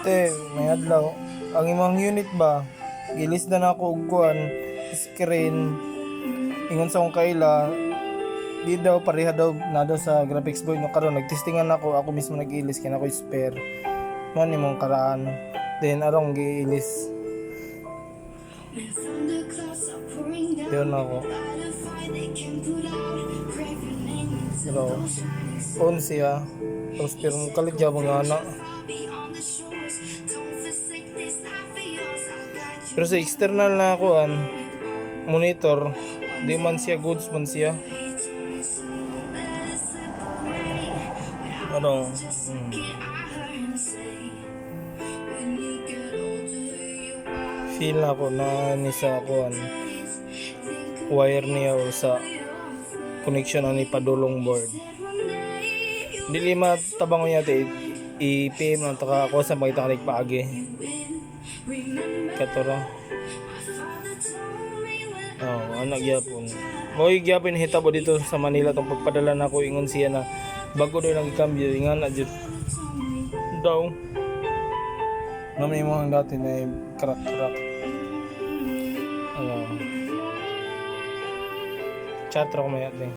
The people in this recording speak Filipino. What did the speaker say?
Te, may adlaw. Ang imong unit ba? Gilis na ako og kuan, screen. Ingon sa akong kaila, di daw pareha daw na daw sa graphics board no karon nagtestingan ako mismo nag-ilis kaya ako spare. Mo ni mong karaan. Then arong giilis. Yun ako. Pero, on siya. Tapos pero kaligya mga anak. Pero sa external na kuan monitor, di man siya goods man siya. Ano? Feel na ako na ni sa kuan wire niya o sa connection ani padulong board. Dili matabang niya te i-PM lang taka ako sa makita ka nagpaagi. Katora. Oh, anak gyapon. Moy gyapon hitabo dito sa Manila tong pagpadala nako ingon siya na bago daw nang ikambyo ingan na jud daw. Namay mo ang dati na crack. Chat ra ko may ating.